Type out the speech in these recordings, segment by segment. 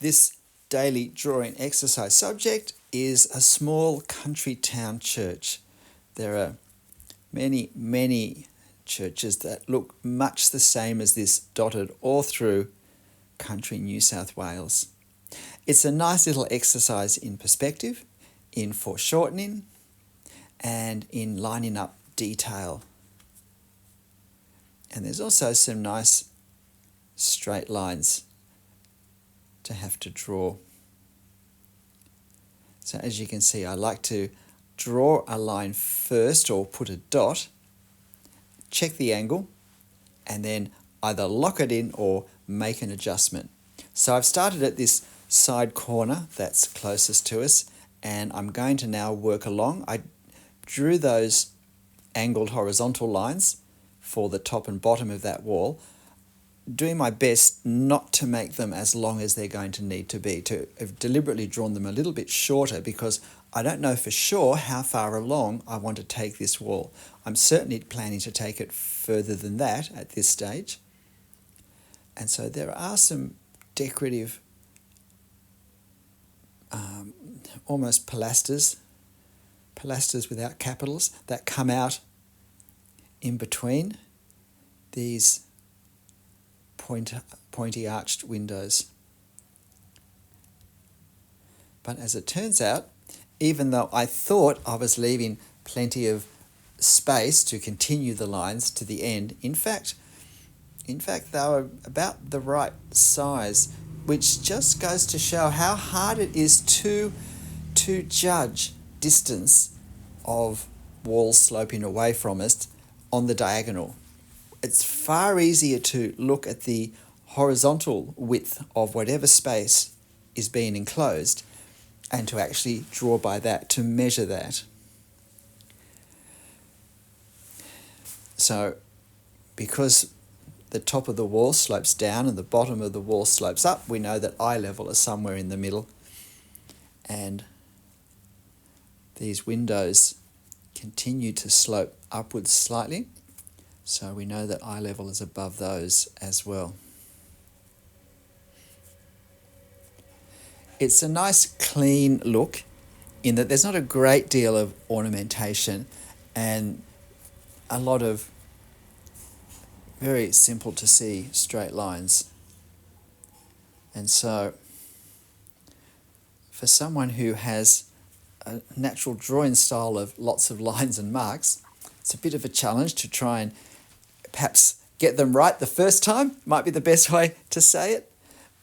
This daily drawing exercise subject is a small country town church. There are many churches that look much the same as this, dotted all through country New South Wales. It's a nice little exercise in perspective, in foreshortening, and in lining up detail. And there's also some nice straight lines to have to draw. So as you can see, I like to draw a line first, or put a dot, check the angle, and then either lock it in or make an adjustment. So I've started at this side corner that's closest to us, and I'm going to now work along. I drew those angled horizontal lines for the top and bottom of that wall, doing my best not to make them as long as they're going to need to be. I've deliberately drawn them a little bit shorter because I don't know for sure how far along I want to take this wall. I'm certainly planning to take it further than that at this stage. And so there are some decorative, almost pilasters without capitals, that come out in between these pointy arched windows. But as it turns out, even though I thought I was leaving plenty of space to continue the lines to the end, in fact they were about the right size, which just goes to show how hard it is to judge distance of walls sloping away from us on the diagonal. It's far easier to look at the horizontal width of whatever space is being enclosed and to actually draw by that, to measure that. So because the top of the wall slopes down and the bottom of the wall slopes up, we know that eye level is somewhere in the middle, and these windows continue to slope upwards slightly, so we know that eye level is above those as well. It's a nice clean look in that there's not a great deal of ornamentation and a lot of very simple to see straight lines. And so for someone who has a natural drawing style of lots of lines and marks, it's a bit of a challenge to try and perhaps get them right the first time, might be the best way to say it.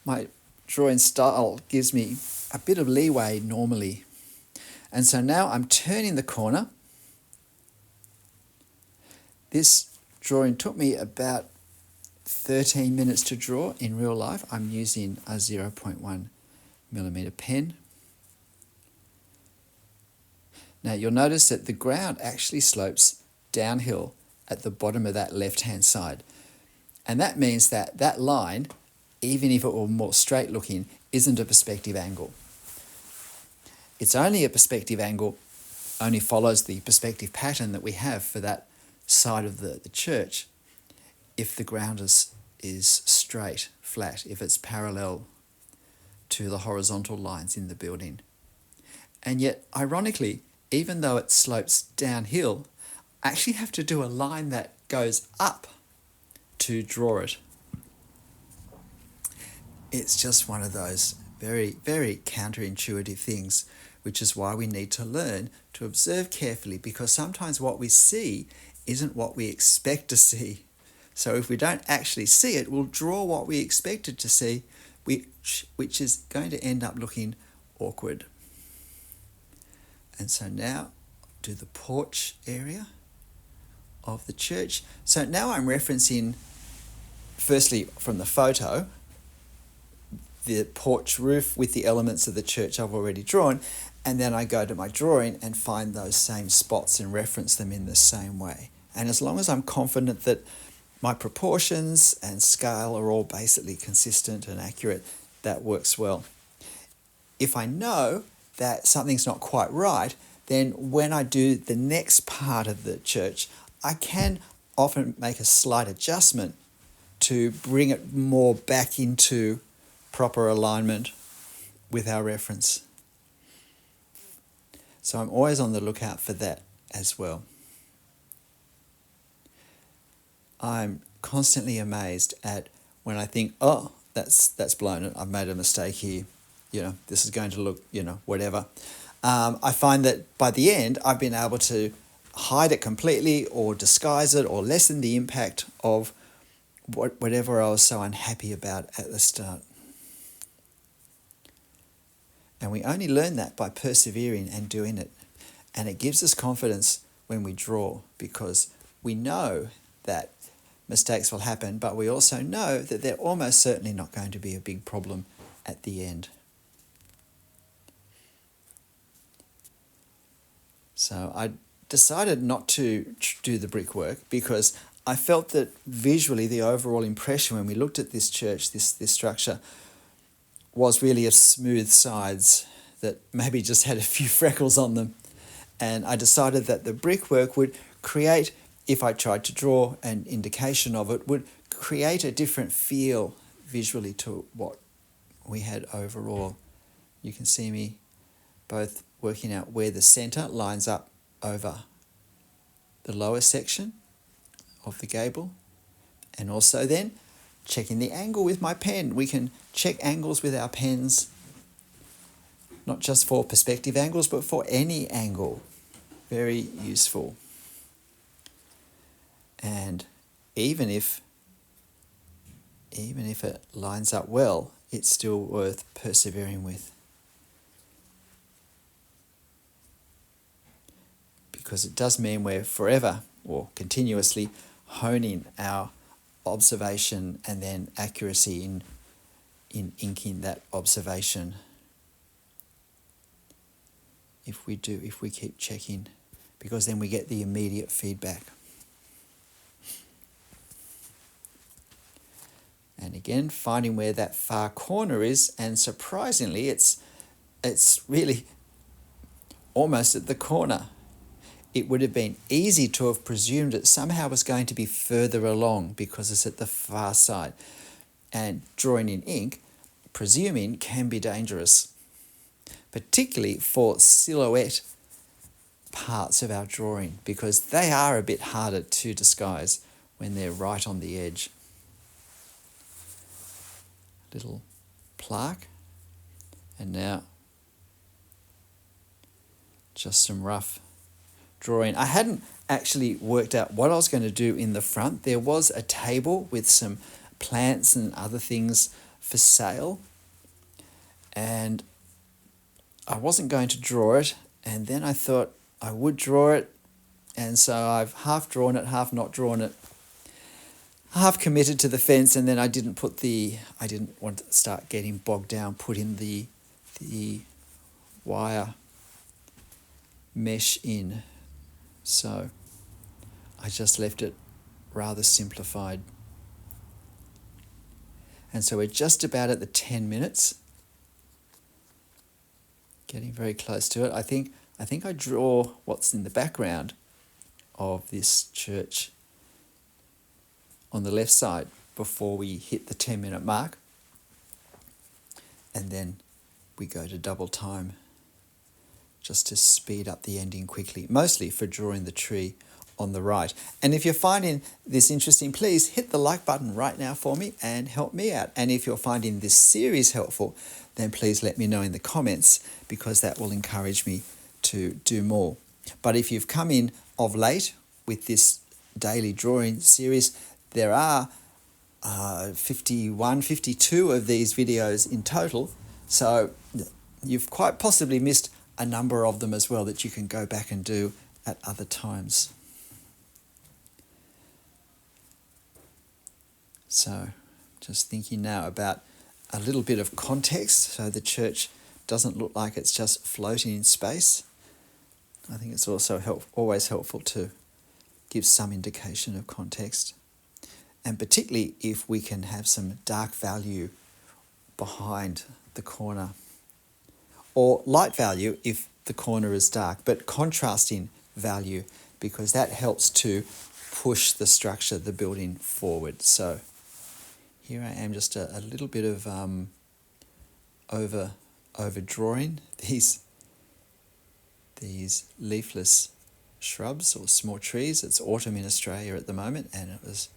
My drawing style gives me a bit of leeway normally. And so now I'm turning the corner. This drawing took me about 13 minutes to draw in real life. I'm using a 0.1 millimeter pen. Now you'll notice that the ground actually slopes downhill at the bottom of that left-hand side. And that means that that line, even if it were more straight looking, isn't a perspective angle. It's only a perspective angle, only follows the perspective pattern that we have for that side of the church if the ground is straight, flat, if it's parallel to the horizontal lines in the building. And yet, ironically, even though it slopes downhill, I actually have to do a line that goes up to draw it. It's just one of those very, very counterintuitive things, which is why we need to learn to observe carefully, because sometimes what we see isn't what we expect to see. So if we don't actually see it, we'll draw what we expected to see, which is going to end up looking awkward. And so now do the porch area of the church. So now I'm referencing, firstly from the photo, the porch roof with the elements of the church I've already drawn, and then I go to my drawing and find those same spots and reference them in the same way. And as long as I'm confident that my proportions and scale are all basically consistent and accurate, that works well. If I know that something's not quite right, then when I do the next part of the church, I can often make a slight adjustment to bring it more back into proper alignment with our reference. So I'm always on the lookout for that as well. I'm constantly amazed at when I think, oh, that's blown it. I've made a mistake here. This is going to look, whatever. I find that by the end, I've been able to hide it completely or disguise it or lessen the impact of whatever I was so unhappy about at the start. And we only learn that by persevering and doing it. And it gives us confidence when we draw, because we know that mistakes will happen, but we also know that they're almost certainly not going to be a big problem at the end. So I decided not to do the brickwork because I felt that visually the overall impression when we looked at this church, this structure, was really of smooth sides that maybe just had a few freckles on them. And I decided that the brickwork would create, if I tried to draw an indication of it, would create a different feel visually to what we had overall. You can see me both working out where the centre lines up over the lower section of the gable, and also then checking the angle with my pen. We can check angles with our pens, not just for perspective angles, but for any angle. Very useful. And even if it lines up well, it's still worth persevering with, because it does mean we're forever or continuously honing our observation and then accuracy in inking that observation. If we keep checking, because then we get the immediate feedback. And again, finding where that far corner is, and surprisingly, it's really almost at the corner. It would have been easy to have presumed it somehow was going to be further along because it's at the far side. And drawing in ink, presuming, can be dangerous, particularly for silhouette parts of our drawing, because they are a bit harder to disguise when they're right on the edge. Little plaque, and now just some rough drawing. I hadn't actually worked out what I was going to do in the front. There was a table with some plants and other things for sale, and I wasn't going to draw it, and then I thought I would draw it, and so I've half drawn it, half not drawn it, half committed to the fence, and then I didn't want to start getting bogged down putting the wire mesh in. So I just left it rather simplified. And so we're just about at the 10 minutes. Getting very close to it. I think I draw what's in the background of this church on the left side before we hit the 10-minute mark. And then we go to double time just to speed up the ending quickly, mostly for drawing the tree on the right. And if you're finding this interesting, please hit the like button right now for me and help me out. And if you're finding this series helpful, then please let me know in the comments, because that will encourage me to do more. But if you've come in of late with this daily drawing series, there are 52 of these videos in total. So you've quite possibly missed a number of them as well that you can go back and do at other times. So just thinking now about a little bit of context so the church doesn't look like it's just floating in space. I think it's also always helpful to give some indication of context, and particularly if we can have some dark value behind the corner, or light value if the corner is dark, but contrasting value, because that helps to push the structure, the building forward. So here I am, just a little bit of over overdrawing these leafless shrubs or small trees. It's autumn in Australia at the moment, and it was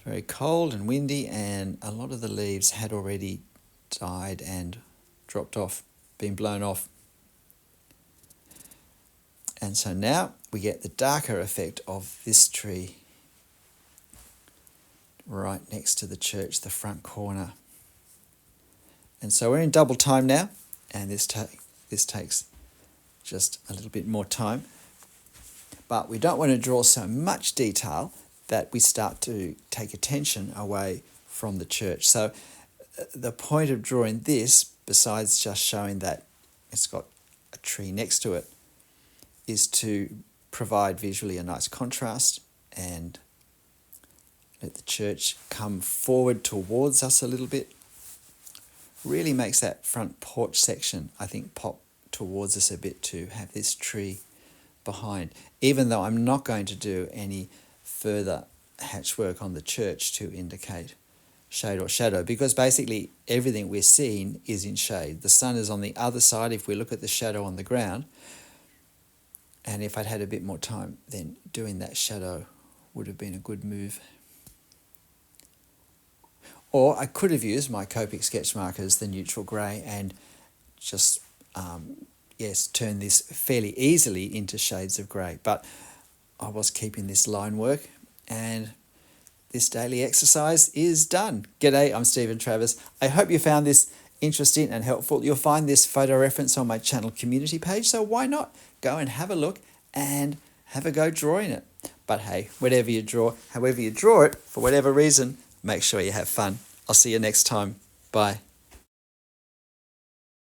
very cold and windy, and a lot of the leaves had already died and dropped off, been blown off. And so now we get the darker effect of this tree right next to the church, the front corner. And so we're in double time now, and this takes just a little bit more time. But we don't want to draw so much detail that we start to take attention away from the church. So the point of drawing this, besides just showing that it's got a tree next to it, is to provide visually a nice contrast and let the church come forward towards us a little bit. Really makes that front porch section, I think, pop towards us a bit to have this tree behind, even though I'm not going to do any further hatchwork on the church to indicate shade or shadow, because basically everything we're seeing is in shade. The sun is on the other side if we look at the shadow on the ground, and if I'd had a bit more time, then doing that shadow would have been a good move. Or I could have used my Copic sketch markers, the neutral grey, and just, turn this fairly easily into shades of grey. But I was keeping this line work, and this daily exercise is done. G'day, I'm Stephen Travis. I hope you found this interesting and helpful. You'll find this photo reference on my channel community page, so why not go and have a look and have a go drawing it. But hey, whatever you draw, however you draw it, for whatever reason, make sure you have fun. I'll see you next time. Bye.